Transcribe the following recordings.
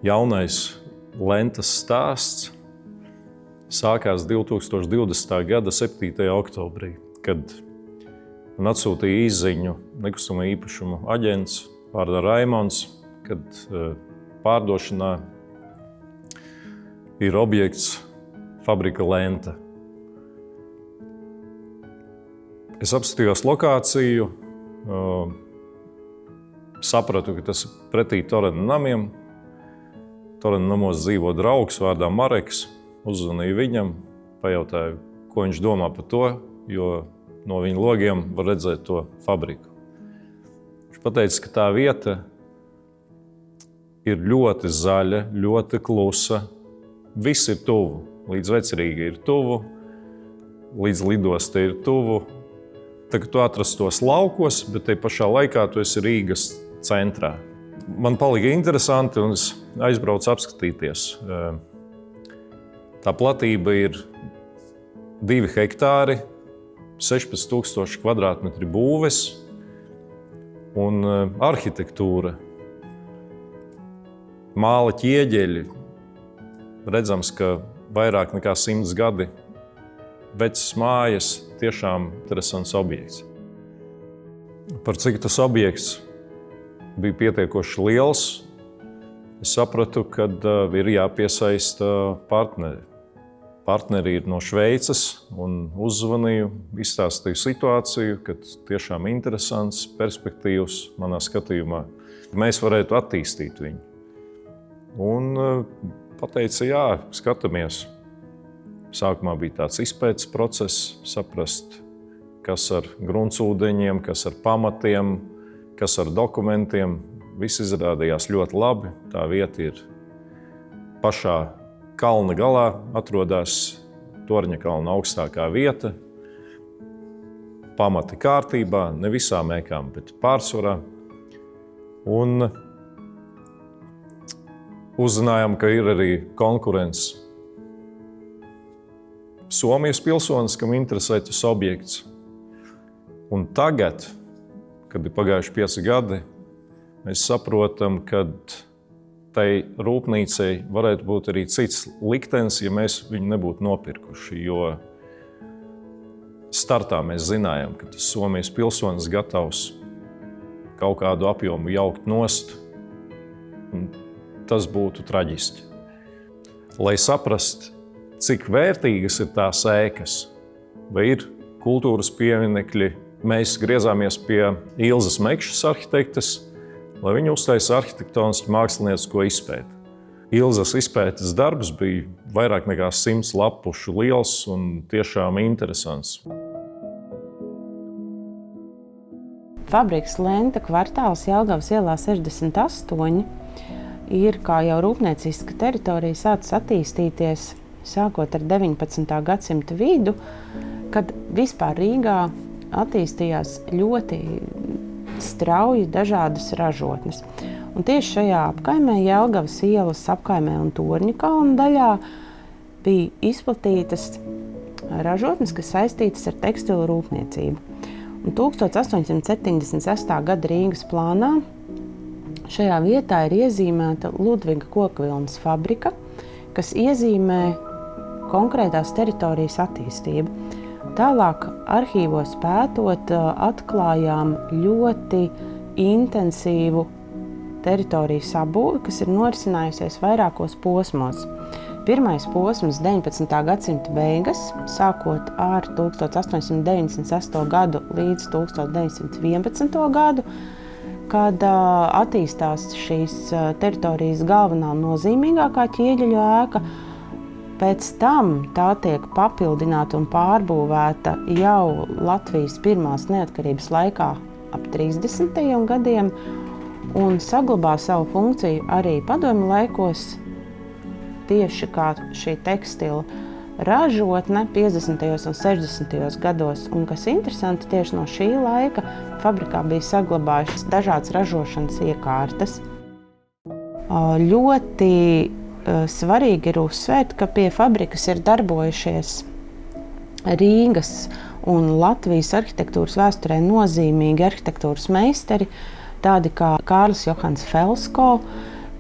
jaunais Lentas stāsts sākās 2020. gada 7. oktobrī, kad man atsūtīja izziņu nekustamā īpašuma aģents vārdā Raimonds, kad pārdošanā ir objekts fabrika Lenta. Es apskatījos lokāciju, sapratu, ka tas ir pretī Torena namiem. Torena namos dzīvo draugs vārdā Mareks. Uzzvanīju viņam, pajautāju, ko viņš domā par to, jo no viņa logiem var redzēt to fabriku. Viņš pateica, ka tā vieta ir ļoti zaļa, ļoti klusa. Viss ir tuvu. Līdz Vecrīgai ir tuvu, līdz lidostai ir tuvu. Tā kā tu atrastos laukos, bet te pašā laikā tu esi Rīgas centrā. Man palika interesanti, un es aizbraucu apskatīties. Tā platība ir 2 hektāri, 16,000 kvadrātmetri būves un arhitektūra. Māla ķieģeļi. Redzams, ka vairāk nekā 100 gadi vecas mājas, tiešām interesants objekts. Par cik tas objekts bija pietiekoši liels, es sapratu, ka ir jāpiesaista partneri. Partneri ir no Šveices un uzzvanīju, izstāstīju situāciju, ka tiešām interesants, perspektīvs manā skatījumā. Mēs varētu attīstīt viņu. Un pateica, jā, skatāmies. Sākumā bija tāds izpētes process, saprast, kas ar gruntsūdeņiem, kas ar pamatiem, kas ar dokumentiem. Viss izrādījās ļoti labi. Tā vieta ir pašā kalna galā, atrodas Torņa kalna augstākā vieta. Pamati kārtībā, ne visām ēkām, bet pārsvarā. Un uzzinājām, ka ir arī konkurence. Somijas pilsonis, kam interesē tas objekts. Un tagad, kad ir pagājuši 5 gadi, mēs saprotam, ka tai rūpnīcai varētu būt arī cits liktenis, ja mēs viņu nebūtu nopirkuši. Jo startā mēs zinājām, ka tas Somijas pilsonis gatavs kaut kādu apjomu jaukt nost, un tas būtu traģiski. Lai saprastu, cik vērtīgas ir tās ēkas, vai ir kultūras pieminekļi. Mēs griezāmies pie Ilzas Mekšas arhitektes, lai viņa uztaisa arhitektonisku māksliniecisko izpēti. Ilzas izpētes darbs bija vairāk nekā 100 lapušu liels un tiešām interesants. Fabriks Lenta kvartāls Jelgavas ielā 68 ir, kā jau rūpnieciska teritorija, sācis attīstīties sākot ar 19. gadsimta vidu, kad vispār Rīgā attīstījās ļoti strauji dažādas ražotnes. Un tieši šajā apkaimē, Jelgavas ielas apkaimē un Torņa kalna daļā, bija izplatītas ražotnes, kas saistītas ar tekstilu rūpniecību. Un 1876. gada Rīgas plānā šajā vietā ir iezīmēta Ludviga kokvilnas fabrika, kas iezīmē konkrētās teritorijas attīstību. Tālāk arhīvos pētot, atklājām ļoti intensīvu teritoriju sabūvi, kas ir norisinājusies vairākos posmos. Pirmais posms 19. gadsimta beigas, sākot ar 1898. gadu līdz 1911. gadu, kad attīstās šīs teritorijas galvenā nozīmīgākā ķieģeļu ēka. Pēc tam tā tiek papildināta un pārbūvēta jau Latvijas pirmās neatkarības laikā ap 30. gadiem un saglabā savu funkciju arī padomju laikos tieši kā šī tekstila ražotne 50. un 60. gados. Un kas interesanti, tieši no šī laika fabrikā bija saglabājušas dažādas ražošanas iekārtas. Ļoti svarīgi ir uzsvērt, ka pie fabrikas ir darbojušies Rīgas un Latvijas arhitektūras vēsturē nozīmīgi arhitektūras meistari, tādi kā Kārlis Johans Felsko,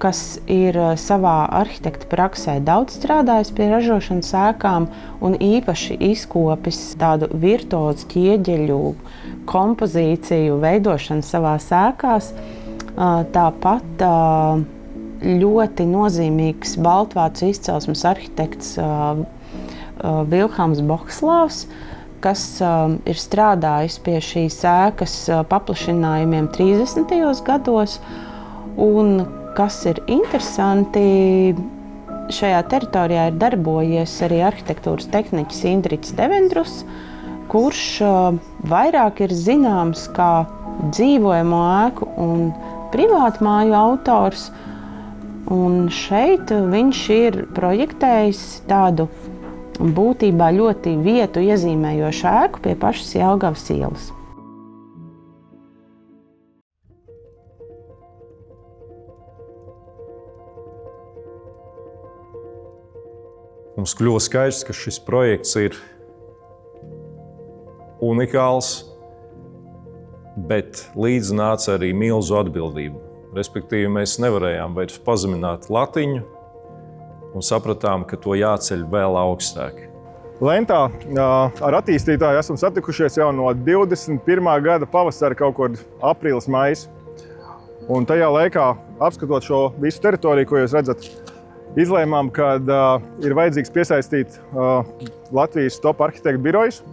kas ir savā arhitekta praksē daudz strādājis pie ražošanas ēkām un īpaši izkopis tādu virtuozu ķieģeļu kompozīciju veidošanu savās ēkās. Tāpat ļoti nozīmīgs baltvācu izcelsmes arhitekts Vilhelms Bokslavs, kas ir strādājis pie šīs ēkas paplašinājumiem 30. gados. Un, kas ir interesanti, šajā teritorijā ir darbojies arī arhitektūras tehniķis Indriķis Devendrus, kurš vairāk ir zināms kā dzīvojamo ēku un privātmāju autors. Un šeit viņš ir projektējis tādu būtībā ļoti vietu iezīmējošu ēku pie pašas Jelgavas ielas. Mums kļuva skaidrs, ka šis projekts ir unikāls, bet līdzi nāca arī milzu atbildību. Respektīvi, mēs nevarējām vairs pazemināt latiņu un sapratām, ka to jāceļ vēl augstāk. Lentā ar attīstītāju esam satikušies jau no 21. gada pavasara kaut kur aprīlis, maijs. Un tajā laikā, apskatot šo visu teritoriju, ko jūs redzat, izlēmām, ka ir vajadzīgs piesaistīt Latvijas top arhitektu birojus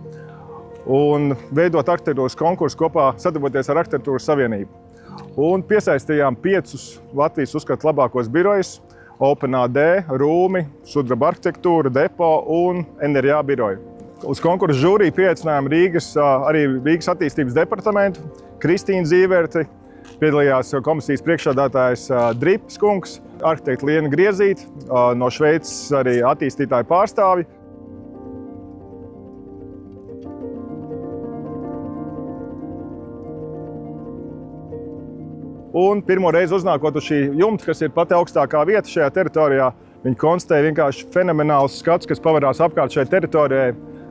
un veidot arhitektūras konkursu kopā, sadarboties ar Arhitektūras savienību. Un piesaistījām 5 Latvijas uzskatu labākos birojus – OpenAD, Rūmi, Sudraba arhitektūra, Depo un NRA biroju. Uz konkursu žūriju pieaicinājām arī Rīgas attīstības departamentu, Kristīnu Zīverti, piedalījās komisijas priekšsēdētājs Drips kungs, arhitekta Liena Griezīte, no Šveices arī attīstītāju pārstāvi. Un pirmo reizi uznākot uz šī jumta, kas ir pati augstākā vieta šajā teritorijā, viņi konstatēja vienkārši fenomenāls skats, kas pavarās apkārt šai teritorijai.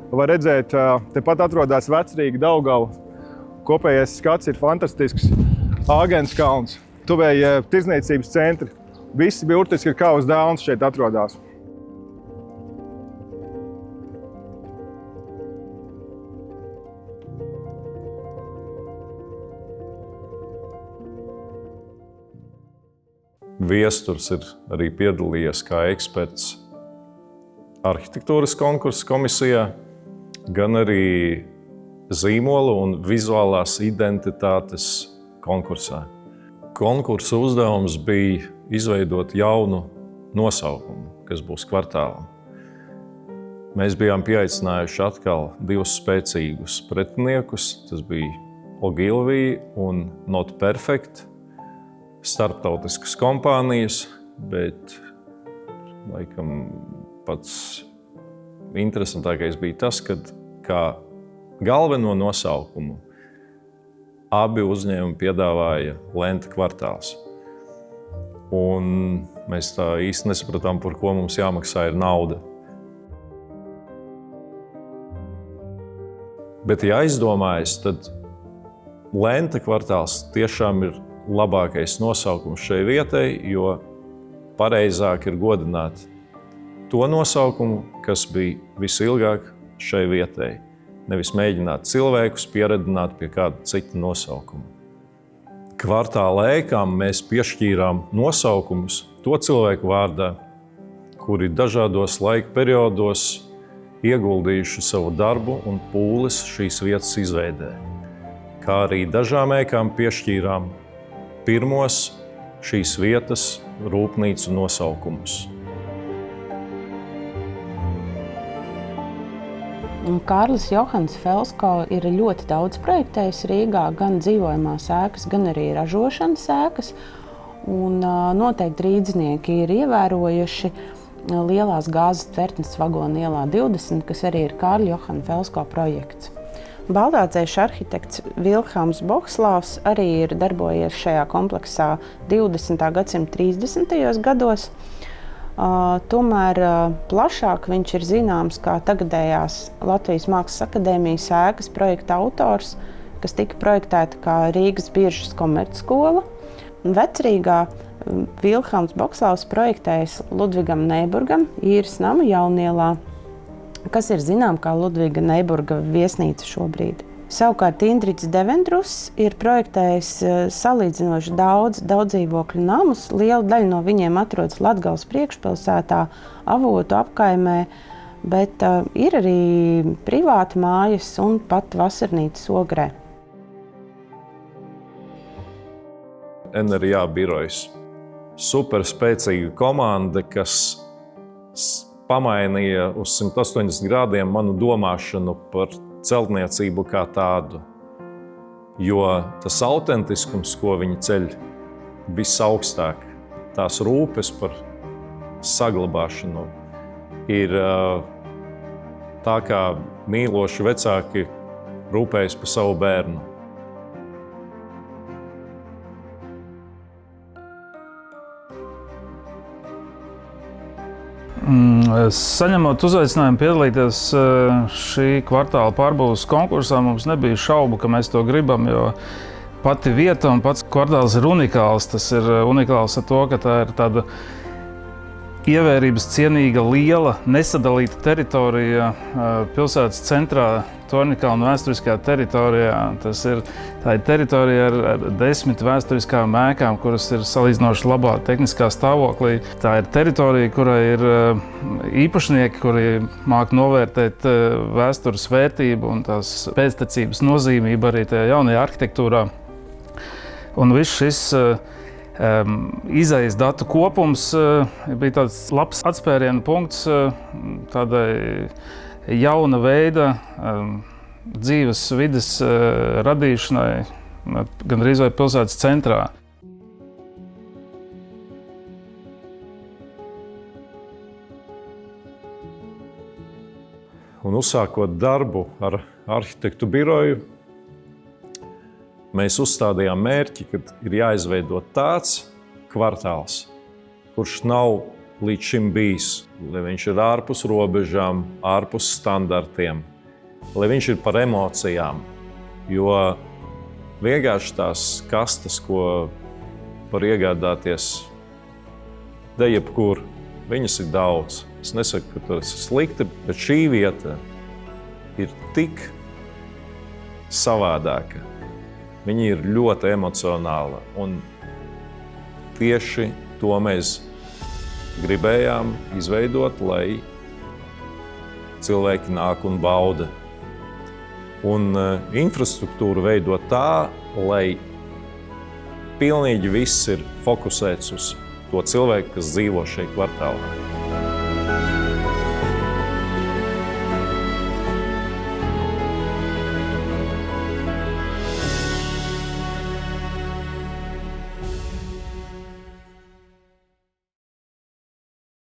Var redzēt, tepat atrodas Vecrīga, Daugava. Kopējais skats ir fantastisks. Āgenskalns, tuvējie tirdzniecības centri. Visi burtiski ir kā uz dēlnes šeit atrodas. Viesturs ir arī piedalījies kā eksperts arhitektūras konkursa komisijā, gan arī zīmola un vizuālās identitātes konkursā. Konkursa uzdevums bija izveidot jaunu nosaukumu, kas būs kvartālam. Mēs bijām pieaicinājuši atkal 2 spēcīgus pretiniekus, tas bija Ogilvy un Not Perfect, starptautiskas kompānijas, bet laikam pats interesantākais bija tas, ka kā galveno nosaukumu abi uzņēmumi piedāvāja Lenta kvartāls. Un mēs tā īsti nesapratām, par ko mums jāmaksā ir nauda. Bet, ja aizdomājas, tad Lenta kvartāls tiešām ir labākais nosaukums šai vietai, jo pareizāk ir godināt to nosaukumu, kas bija visilgāk šai vietai. Nevis mēģināt cilvēkus pieredināt pie kāda cita nosaukuma. Kvartāla ēkām mēs piešķīrām nosaukumus to cilvēku vārdā, kuri dažādos laika periodos ieguldījuši savu darbu un pūles šīs vietas izveidē. Kā arī dažām ēkām piešķīrām pirmos šīs vietas rūpnīcu nosaukumus. Kārlis Johans Felsko ir ļoti daudz projektējis Rīgā, gan dzīvojamās ēkas, gan arī ražošanas ēkas. Un noteikti rīdznieki ir ievērojuši lielās gāzes tvertnes vagonu ielā 20, kas arī ir Kārļa Johana Felsko projekts. Baltāciešu arhitekts Vilhelms Bokslavs arī ir darbojies šajā kompleksā 20. gadsimta 30. gados. Tomēr plašāk viņš ir zināms kā tagadējās Latvijas Mākslas akadēmijas ēkas projekta autors, kas tika projektēta kā Rīgas Biržas komercskola. Vecrīgā Vilhelms Bokslaus projektējis Ludvigam Neiburgam īres namu Jaunielā, kas ir zinām kā Ludviga Neiburga viesnīca šobrīd. Savukārt Indriķis Devendruss ir projektējis salīdzinoši daudz dzīvokļu namus. Liela daļa no viņiem atrodas Latgales priekšpilsētā, Avotu apkaimē, bet ir arī privāti mājas un pat vasarnīcas Ogrē. NRA birojas. Superspēcīga komanda, kas pamainīja uz 180 grādiem manu domāšanu par celtniecību kā tādu. Jo tas autentiskums, ko viņi ceļ visaugstāk, tās rūpes par saglabāšanu, ir tā, kā mīloši vecāki rūpējas par savu bērnu. Saņemot uzaicinājumu piedalīties šī kvartāla pārbūves konkursā, mums nebija šaubu, ka mēs to gribam, jo pati vieta un pats kvartāls ir unikāls. Tas ir unikāls ar to, ka tā ir tāda ievērības cienīga, liela, nesadalīta teritorija pilsētas centrā, Torņakalna vēsturiskā teritorijā. Tā ir teritorija ar 10 vēsturiskām ēkām, kuras ir salīdzinoši labā tehniskā stāvoklī. Tā ir teritorija, kurai ir īpašnieki, kuri māk novērtēt vēstures vērtību un tās pēctecības nozīmību arī tajā jaunajā arhitektūrā. Un viss šis izejas datu kopums bija tāds labs atspērienu punkts tādai jauna veida dzīves vides radīšanai gandrīz vai pilsētas centrā. Un uzsākot darbu ar arhitektu biroju, mēs uzstādījām mērķi, ka ir jāizveido tāds kvartāls, kurš nav līdz šim bijis, lai viņš ir ārpus robežām, ārpus standartiem, lai viņš ir par emocijām. Jo vienkārši tās kastes, ko var iegādāties jebkur, viņas ir daudz. Es nesaku, ka tas ir slikti, bet šī vieta ir tik savādāka. Viņa ir ļoti emocionāla, un tieši to mēs gribējām izveidot, lai cilvēki nāk un bauda. Un infrastruktūru veidot tā, lai pilnīgi viss ir fokusēts uz to cilvēku, kas dzīvo šajā kvartālā.